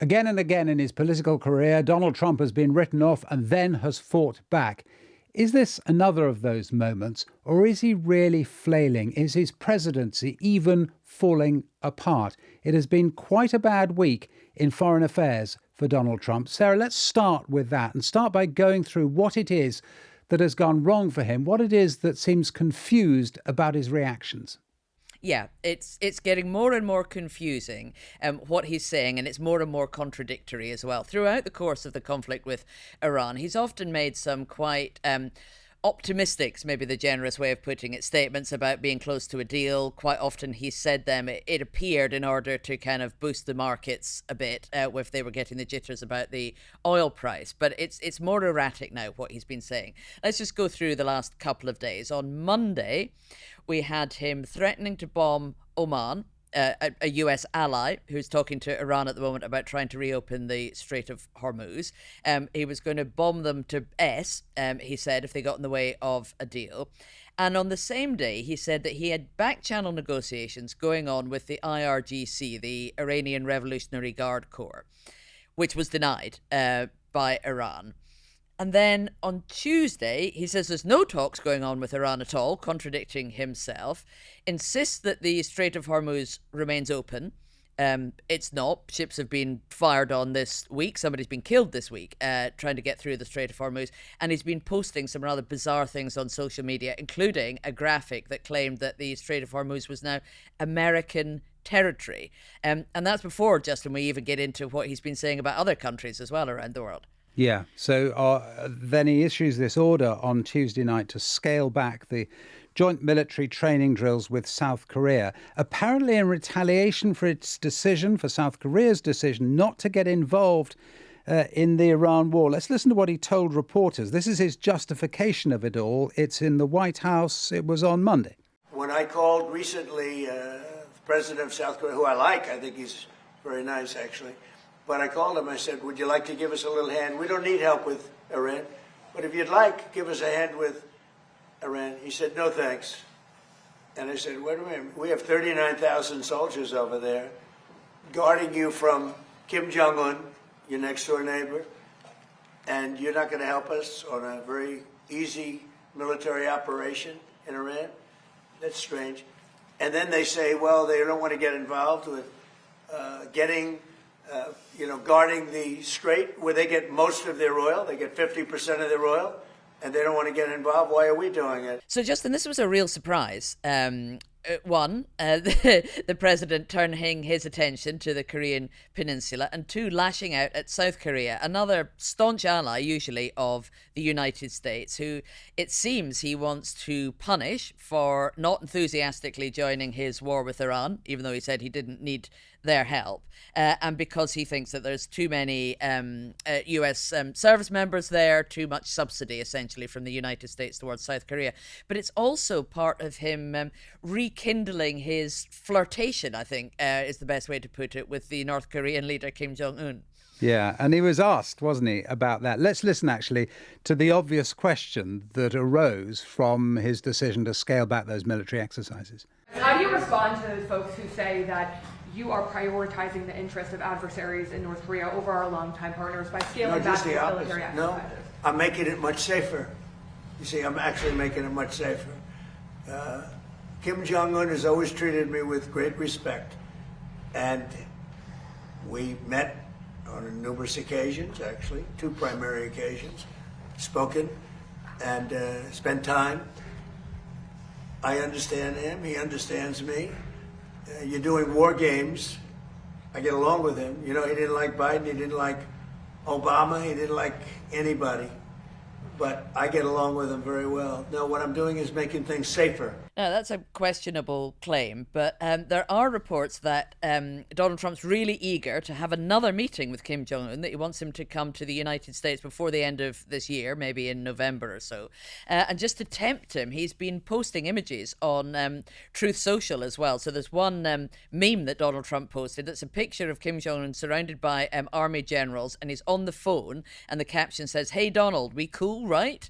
Again and again in his political career, Donald Trump has been written off and then has fought back. Is this another of those moments, or is he really flailing? Is his presidency even falling apart? It has been quite a bad week in foreign affairs for Donald Trump. Sarah, let's start with that and start by going through what it is that has gone wrong for him, what it is that seems confused about his reactions. Yeah, it's getting more and more confusing what he's saying, and it's more and more contradictory as well. Throughout the course of the conflict with Iran, he's often made some quite optimistic, maybe the generous way of putting it, statements about being close to a deal. Quite often he said them, it appeared, in order to kind of boost the markets a bit if they were getting the jitters about the oil price. But it's more erratic now, what he's been saying. Let's just go through the last couple of days. On Monday, we had him threatening to bomb Oman, a US ally who's talking to Iran at the moment about trying to reopen the Strait of Hormuz. He was going to bomb them to he said, if they got in the way of a deal. And on the same day, he said that he had back-channel negotiations going on with the IRGC, the Iranian Revolutionary Guard Corps, which was denied by Iran. And then on Tuesday, he says there's no talks going on with Iran at all, contradicting himself, insists that the Strait of Hormuz remains open. It's not. Ships have been fired on this week. Somebody's been killed this week trying to get through the Strait of Hormuz. And he's been posting some rather bizarre things on social media, including a graphic that claimed that the Strait of Hormuz was now American territory. And that's before, Justin, we even get into what he's been saying about other countries as well around the world. Yeah, so then he issues this order on Tuesday night to scale back the joint military training drills with South Korea, apparently in retaliation for South Korea's decision not to get involved in the Iran war. Let's listen to what he told reporters. This is his justification of it all. It's in the White House. It was on Monday. When I called recently the president of South Korea, who I think he's very nice, actually. But I called him, I said, would you like to give us a little hand? We don't need help with Iran, but if you'd like, give us a hand with Iran. He said, no, thanks. And I said, wait a minute, we have 39,000 soldiers over there guarding you from Kim Jong Un, your next door neighbor, and you're not going to help us on a very easy military operation in Iran? That's strange. And then they say, well, they don't want to get involved with guarding the strait where they get most of their oil. They get 50% of their oil, and they don't want to get involved. Why are we doing it? So, Justin, this was a real surprise. The president turning his attention to the Korean peninsula, and two, lashing out at South Korea, another staunch ally, usually, of the United States, who it seems he wants to punish for not enthusiastically joining his war with Iran, even though he said he didn't need their help, and because he thinks that there's too many US service members there, too much subsidy essentially from the United States towards South Korea. But it's also part of him rekindling his flirtation, I think, is the best way to put it, with the North Korean leader Kim Jong Un. Yeah, and he was asked, wasn't he, about that. Let's listen, actually, to the obvious question that arose from his decision to scale back those military exercises. How do you respond to those folks who say that you are prioritizing the interests of adversaries in North Korea over our longtime partners by scaling back the military exercises? No, I'm making it much safer. You see, I'm actually making it much safer. Kim Jong Un has always treated me with great respect, and we met on numerous occasions, actually, two primary occasions, spoken and spent time. I understand him, he understands me. You're doing war games. I get along with him. You know, he didn't like Biden, he didn't like Obama, he didn't like anybody. But I get along with him very well. No, what I'm doing is making things safer. Now, that's a questionable claim, but there are reports that Donald Trump's really eager to have another meeting with Kim Jong Un, that he wants him to come to the United States before the end of this year, maybe in November or so. And just to tempt him, he's been posting images on Truth Social as well. So there's one meme that Donald Trump posted that's a picture of Kim Jong Un surrounded by army generals, and he's on the phone, and the caption says, "Hey, Donald, we cool, right?"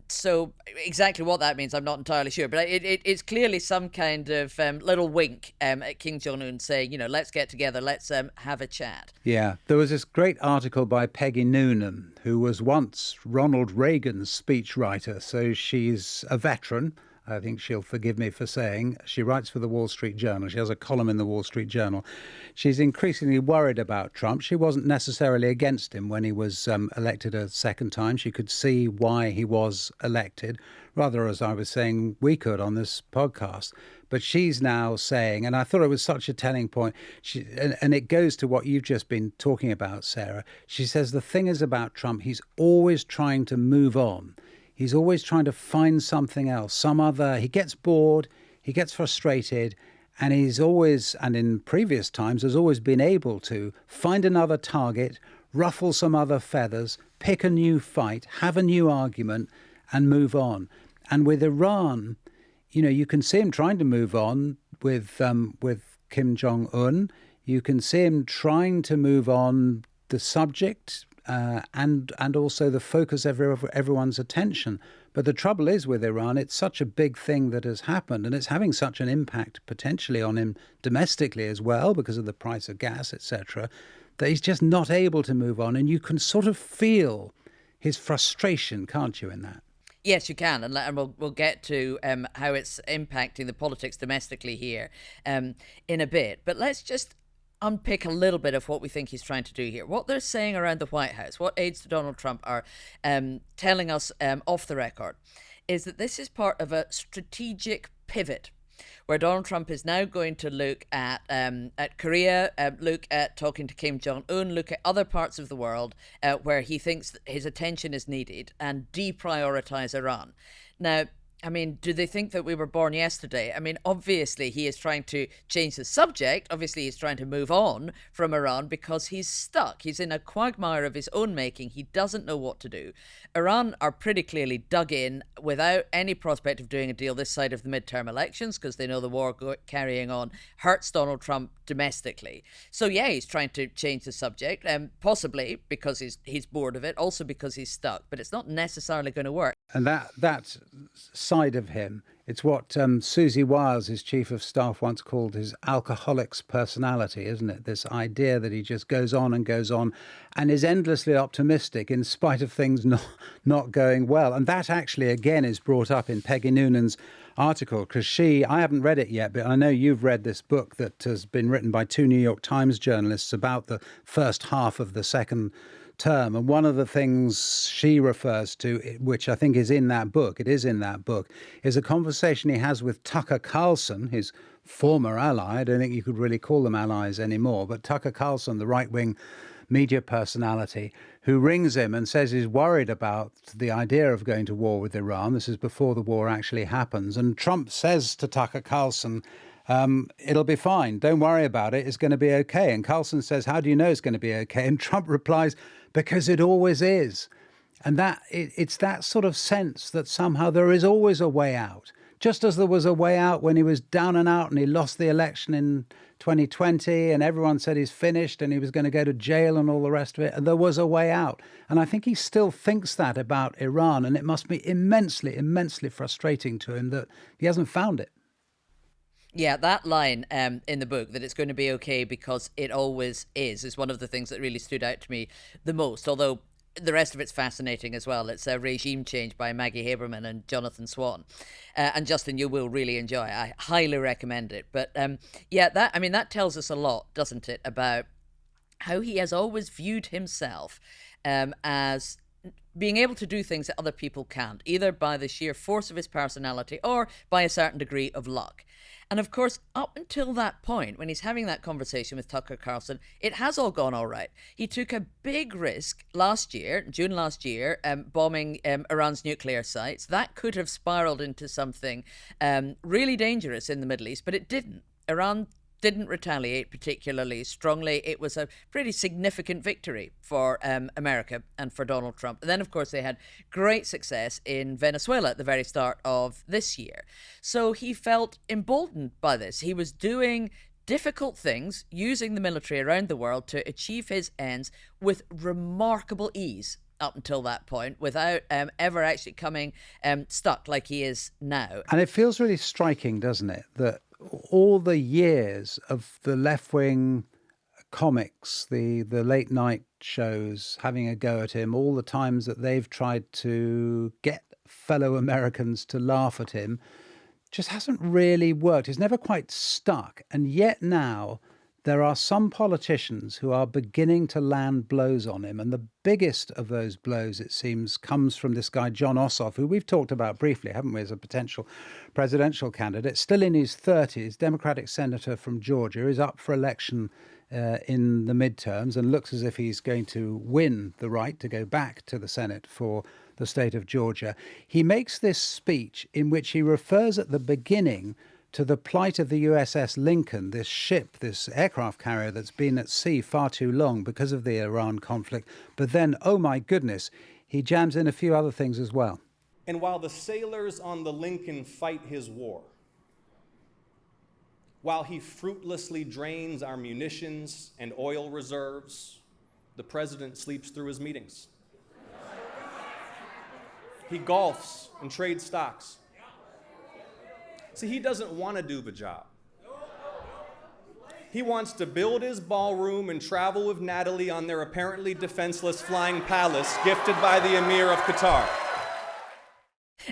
So exactly what that means, I'm not entirely sure. But it's clearly some kind of little wink at Kim Jong Un saying, let's get together, let's have a chat. Yeah, there was this great article by Peggy Noonan, who was once Ronald Reagan's speechwriter. So she's a veteran. I think she'll forgive me for saying. She writes for the Wall Street Journal. She has a column in the Wall Street Journal. She's increasingly worried about Trump. She wasn't necessarily against him when he was elected a second time. She could see why he was elected, rather, as I was saying, we could on this podcast. But she's now saying, and I thought it was such a telling point, and it goes to what you've just been talking about, Sarah. She says the thing is about Trump, he's always trying to move on. He's always trying to find something else, he gets bored, he gets frustrated, and he's always, and in previous times, has always been able to find another target, ruffle some other feathers, pick a new fight, have a new argument, and move on. And with Iran, you can see him trying to move on with Kim Jong Un. You can see him trying to move on the subject, and also the focus of everyone's attention. But the trouble is with Iran, it's such a big thing that has happened, and it's having such an impact potentially on him domestically as well because of the price of gas, etc., that he's just not able to move on. And you can sort of feel his frustration, can't you, in that? Yes, you can, and we'll get to how it's impacting the politics domestically here in a bit. But let's just unpick a little bit of what we think he's trying to do here. What they're saying around the White House, what aides to Donald Trump are telling us off the record, is that this is part of a strategic pivot where Donald Trump is now going to look at Korea, look at talking to Kim Jong Un, look at other parts of the world where he thinks that his attention is needed, and deprioritize Iran. Now, I mean, do they think that we were born yesterday? I mean, obviously he is trying to change the subject. Obviously he's trying to move on from Iran because he's stuck. He's in a quagmire of his own making. He doesn't know what to do. Iran are pretty clearly dug in without any prospect of doing a deal this side of the midterm elections because they know the war carrying on hurts Donald Trump domestically. So yeah, he's trying to change the subject, possibly because he's bored of it, also because he's stuck. But it's not necessarily going to work. And that side of him, it's what Susie Wiles, his chief of staff, once called his alcoholic's personality, isn't it? This idea that he just goes on and is endlessly optimistic in spite of things not going well. And that actually, again, is brought up in Peggy Noonan's article, because I haven't read it yet, but I know you've read this book that has been written by two New York Times journalists about the first half of the second term. And one of the things she refers to, which I think is in that book, is a conversation he has with Tucker Carlson, his former ally. I don't think you could really call them allies anymore, but Tucker Carlson, the right-wing media personality, who rings him and says he's worried about the idea of going to war with Iran. This is before the war actually happens. And Trump says to Tucker Carlson, it'll be fine. Don't worry about it. It's going to be okay. And Carlson says, how do you know it's going to be okay? And Trump replies, because it always is. And it's that sort of sense that somehow there is always a way out. Just as there was a way out when he was down and out and he lost the election in 2020 and everyone said he's finished and he was going to go to jail and all the rest of it. And there was a way out. And I think he still thinks that about Iran. And it must be immensely, immensely frustrating to him that he hasn't found it. Yeah, that line in the book, that it's going to be okay because it always is one of the things that really stood out to me the most, although the rest of it's fascinating as well. It's a Regime Change by Maggie Haberman and Jonathan Swan. And Justin, you will really enjoy. I highly recommend it. But that tells us a lot, doesn't it, about how he has always viewed himself as being able to do things that other people can't, either by the sheer force of his personality or by a certain degree of luck. And of course, up until that point, when he's having that conversation with Tucker Carlson, it has all gone all right. He took a big risk June last year, bombing Iran's nuclear sites. That could have spiraled into something really dangerous in the Middle East, but it didn't. Iran didn't retaliate particularly strongly. It was a pretty significant victory for America and for Donald Trump. And then, of course, they had great success in Venezuela at the very start of this year. So he felt emboldened by this. He was doing difficult things, using the military around the world to achieve his ends with remarkable ease. up until that point without ever actually coming stuck like he is now. And it feels really striking, doesn't it, that all the years of the left-wing comics, the late night shows having a go at him, all the times that they've tried to get fellow Americans to laugh at him, just hasn't really worked. It's never quite stuck. And yet now there are some politicians who are beginning to land blows on him. And the biggest of those blows, it seems, comes from this guy, Jon Ossoff, who we've talked about briefly, haven't we, as a potential presidential candidate. Still in his 30s, Democratic senator from Georgia, is up for election in the midterms and looks as if he's going to win the right to go back to the Senate for the state of Georgia. He makes this speech in which he refers at the beginning to the plight of the USS Lincoln, this ship, this aircraft carrier that's been at sea far too long because of the Iran conflict. But then, oh my goodness, he jams in a few other things as well. And while the sailors on the Lincoln fight his war, while he fruitlessly drains our munitions and oil reserves, the president sleeps through his meetings. He golfs and trades stocks. See, he doesn't want to do the job. He wants to build his ballroom and travel with Natalie on their apparently defenseless flying palace gifted by the Emir of Qatar.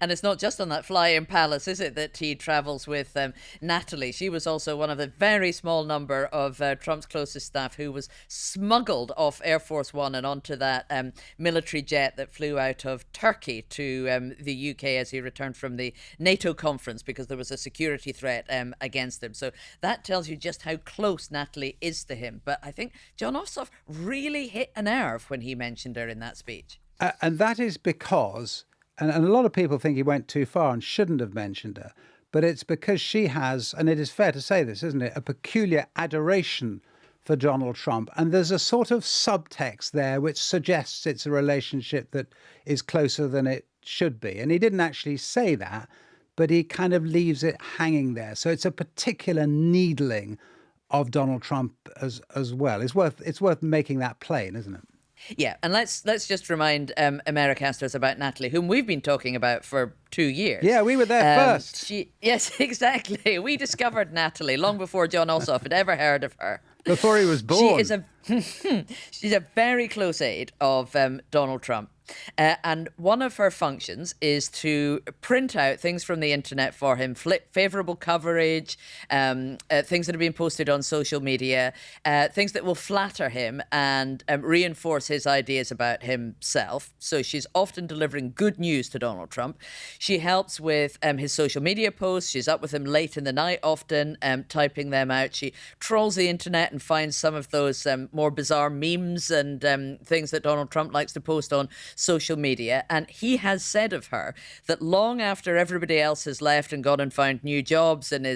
And it's not just on that flying palace, is it, that he travels with Natalie? She was also one of the very small number of Trump's closest staff who was smuggled off Air Force One and onto that military jet that flew out of Turkey to the UK as he returned from the NATO conference because there was a security threat against him. So that tells you just how close Natalie is to him. But I think Jon Ossoff really hit a nerve when he mentioned her in that speech. And that is because... And a lot of people think he went too far and shouldn't have mentioned her. But it's because she has, and it is fair to say this, isn't it, a peculiar adoration for Donald Trump. And there's a sort of subtext there which suggests it's a relationship that is closer than it should be. And he didn't actually say that, but he kind of leaves it hanging there. So it's a particular needling of Donald Trump as well. It's worth making that plain, isn't it? Yeah, and let's just remind Americasters about Natalie, whom we've been talking about for 2 years. Yeah, we were there first. Yes, exactly. We discovered Natalie long before Jon Ossoff had ever heard of her. Before he was born. She's a very close aide of Donald Trump. And one of her functions is to print out things from the internet for him, favourable coverage, things that have been posted on social media, things that will flatter him and reinforce his ideas about himself. So she's often delivering good news to Donald Trump. She helps with his social media posts. She's up with him late in the night, often typing them out. She trawls the internet and finds some of those more bizarre memes and things that Donald Trump likes to post on social media. And he has said of her that long after everybody else has left and gone and found new jobs and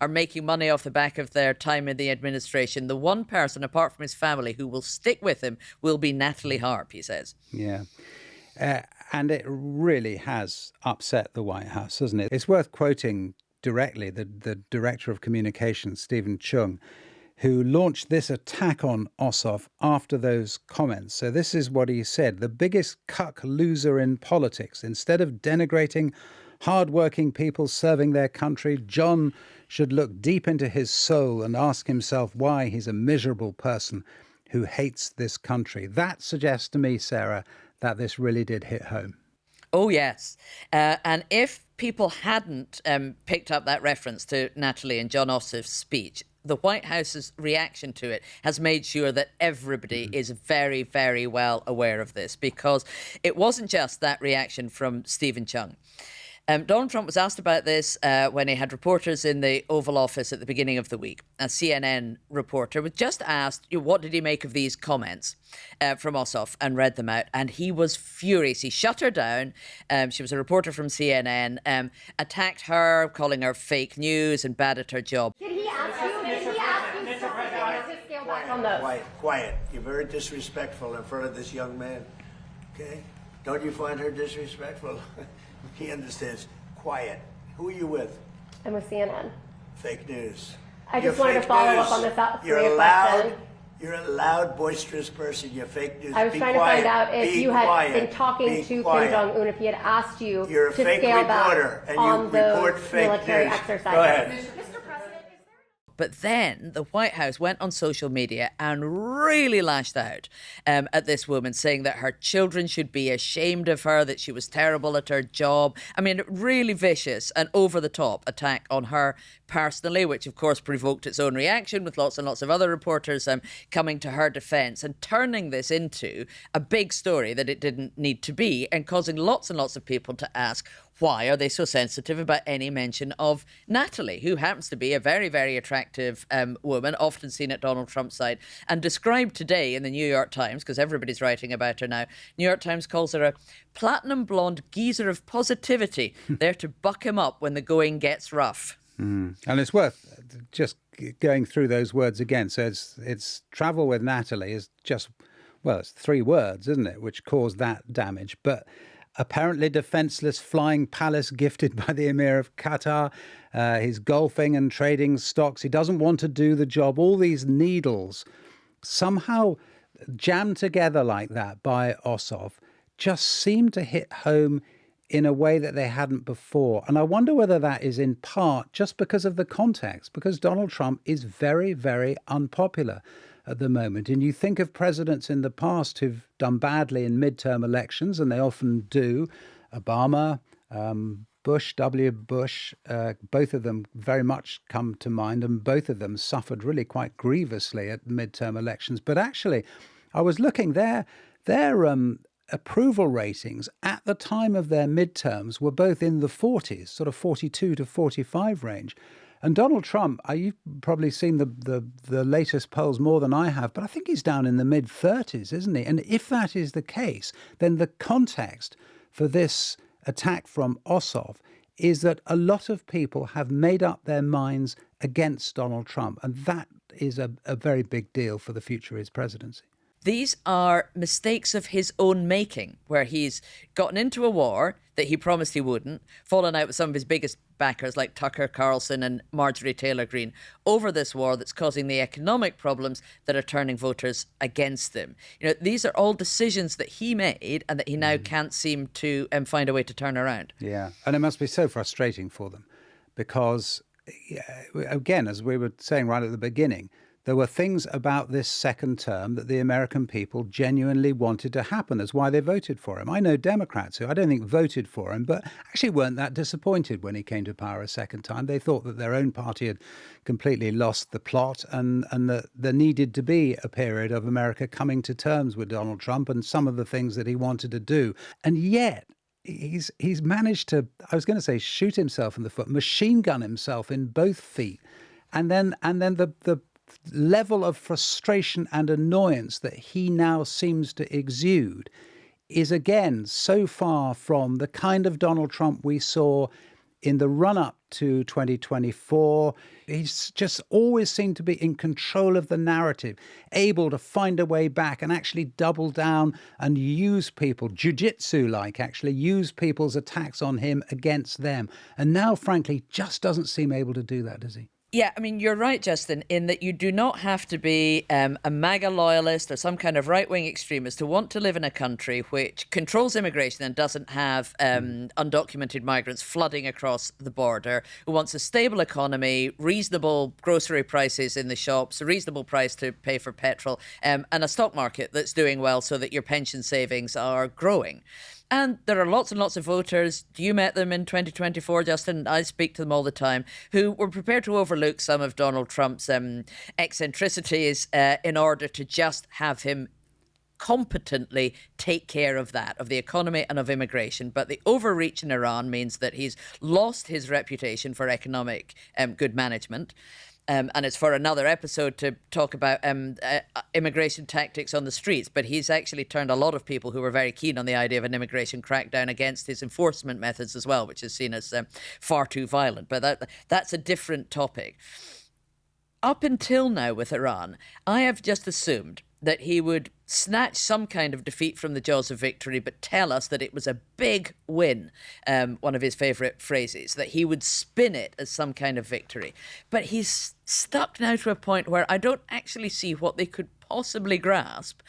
are making money off the back of their time in the administration, the one person apart from his family who will stick with him will be Natalie Harp, he says. Yeah. And it really has upset the White House, hasn't it? It's worth quoting directly the director of communications, Stephen Chung, who launched this attack on Ossoff after those comments. So this is what he said: the biggest cuck loser in politics. Instead of denigrating hardworking people serving their country, John should look deep into his soul and ask himself why he's a miserable person who hates this country. That suggests to me, Sarah, that this really did hit home. Oh, yes. And if people hadn't picked up that reference to Natalie and Jon Ossoff's speech, the White House's reaction to it has made sure that everybody is very, very well aware of this, because it wasn't just that reaction from Stephen Chung. Donald Trump was asked about this when he had reporters in the Oval Office at the beginning of the week. A CNN reporter was just asked, what did he make of these comments from Ossoff, and read them out. And he was furious. He shut her down. She was a reporter from CNN, attacked her, calling her fake news and bad at her job. Did he ask you to scale back on those? Quiet. You're very disrespectful in front of this young man. Okay? Don't you find her disrespectful? He understands. Quiet. Who are you with? I'm with CNN. Fake news. I just wanted to follow up on this You're allowed You're a loud, boisterous person. You're fake news. I was trying to find out if you had been talking to Kim Jong Un, if he had asked you You're a to fake scale reporter, back and on you those report fake military news. exercises. Go ahead. But then the White House went on social media and really lashed out at this woman, saying that her children should be ashamed of her, that she was terrible at her job. I mean, really vicious and over-the-top attack on her personally, which of course provoked its own reaction with lots and lots of other reporters coming to her defence and turning this into a big story that it didn't need to be, and causing lots and lots of people to ask, why are they so sensitive about any mention of Natalie, who happens to be a very, very attractive woman, often seen at Donald Trump's side, and described today in the New York Times, because everybody's writing about her now, New York Times calls her a platinum blonde geezer of positivity, there to buck him up when the going gets rough. And it's worth just going through those words again. So it's travel with Natalie is just, well, it's 3 words, isn't it, which caused that damage. But apparently defenseless flying palace gifted by the Emir of Qatar. He's golfing and trading stocks. He doesn't want to do the job. All these needles somehow jammed together like that by Ossoff just seem to hit home in a way that they hadn't before. And I wonder whether that is in part just because of the context, because Donald Trump is very, very unpopular at the moment. And you think of presidents in the past who've done badly in midterm elections, and they often do. Obama, Bush, W. Bush, both of them very much come to mind, and both of them suffered really quite grievously at midterm elections. But actually, I was looking, their approval ratings at the time of their midterms were both in the 40s, sort of 42 to 45 range. And Donald Trump, you've probably seen the latest polls more than I have, but I think he's down in the mid-30s, isn't he? And if that is the case, then the context for this attack from Ossoff is that a lot of people have made up their minds against Donald Trump. And that is a very big deal for the future of his presidency. These are mistakes of his own making, where he's gotten into a war that he promised he wouldn't, fallen out with some of his biggest backers like Tucker Carlson and Marjorie Taylor Greene over this war that's causing the economic problems that are turning voters against them. You know, these are all decisions that he made and that he now can't seem to find a way to turn around. Yeah, and it must be so frustrating for them because, again, as we were saying right at the beginning, there were things about this second term that the American people genuinely wanted to happen. That's why they voted for him. I know Democrats who I don't think voted for him, but actually weren't that disappointed when he came to power a second time. They thought that their own party had completely lost the plot and that there needed to be a period of America coming to terms with Donald Trump and some of the things that he wanted to do. And yet, he's managed to, I was going to say, shoot himself in the foot, machine gun himself in both feet. And then the level of frustration and annoyance that he now seems to exude is again so far from the kind of Donald Trump we saw in the run-up to 2024. He's just always seemed to be in control of the narrative, able to find a way back and actually double down and use people, jiu-jitsu-like, actually use people's attacks on him against them. And now, frankly, just doesn't seem able to do that, does he? Yeah, I mean, you're right, Justin, in that you do not have to be a MAGA loyalist or some kind of right-wing extremist to want to live in a country which controls immigration and doesn't have undocumented migrants flooding across the border, who wants a stable economy, reasonable grocery prices in the shops, a reasonable price to pay for petrol, and a stock market that's doing well so that your pension savings are growing. And there are lots and lots of voters, you met them in 2024, Justin, I speak to them all the time, who were prepared to overlook some of Donald Trump's eccentricities in order to just have him competently take care of that, of the economy and of immigration. But the overreach in Iran means that he's lost his reputation for economic good management. And it's for another episode to talk about immigration tactics on the streets. But he's actually turned a lot of people who were very keen on the idea of an immigration crackdown against his enforcement methods as well, which is seen as far too violent. But that's a different topic. Up until now with Iran, I have just assumed that he would snatch some kind of defeat from the jaws of victory, but tell us that it was a big win, one of his favourite phrases, that he would spin it as some kind of victory. But he's stuck now to a point where I don't actually see what they could possibly grasp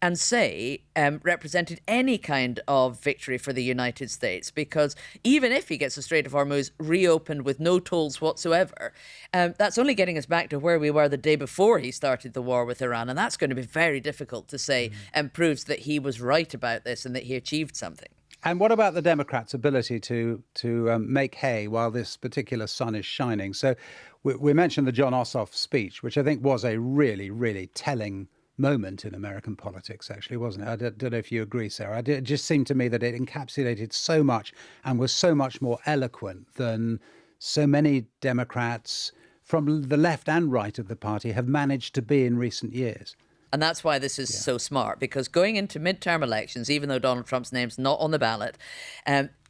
and say represented any kind of victory for the United States, because even if he gets the Strait of Hormuz reopened with no tolls whatsoever, that's only getting us back to where we were the day before he started the war with Iran, and that's going to be very difficult to say and proves that he was right about this and that he achieved something. And what about the Democrats' ability to make hay while this particular sun is shining? So we mentioned the Jon Ossoff speech, which I think was a really, really telling moment in American politics, actually, wasn't it? I don't know if you agree, Sarah. It just seemed to me that it encapsulated so much and was so much more eloquent than so many Democrats from the left and right of the party have managed to be in recent years. And that's why this is so smart, because going into midterm elections, even though Donald Trump's name's not on the ballot,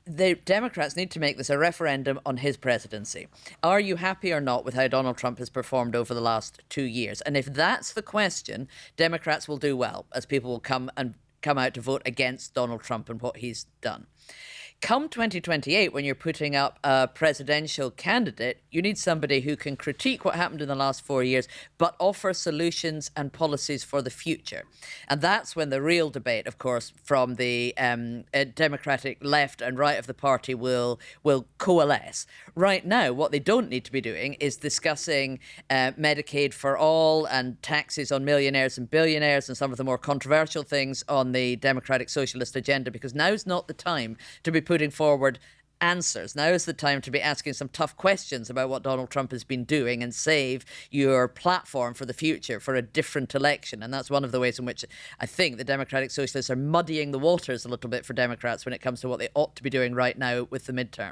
the Democrats need to make this a referendum on his presidency. Are you happy or not with how Donald Trump has performed over the last 2 years? And if that's the question, Democrats will do well, as people will come out to vote against Donald Trump and what he's done. Come 2028, when you're putting up a presidential candidate, you need somebody who can critique what happened in the last 4 years, but offer solutions and policies for the future. And that's when the real debate, of course, from the Democratic left and right of the party will coalesce. Right now, what they don't need to be doing is discussing Medicaid for all and taxes on millionaires and billionaires and some of the more controversial things on the Democratic Socialist agenda, because now's not the time to be putting forward answers. Now is the time to be asking some tough questions about what Donald Trump has been doing and save your platform for the future for a different election. And that's one of the ways in which I think the Democratic Socialists are muddying the waters a little bit for Democrats when it comes to what they ought to be doing right now with the midterms.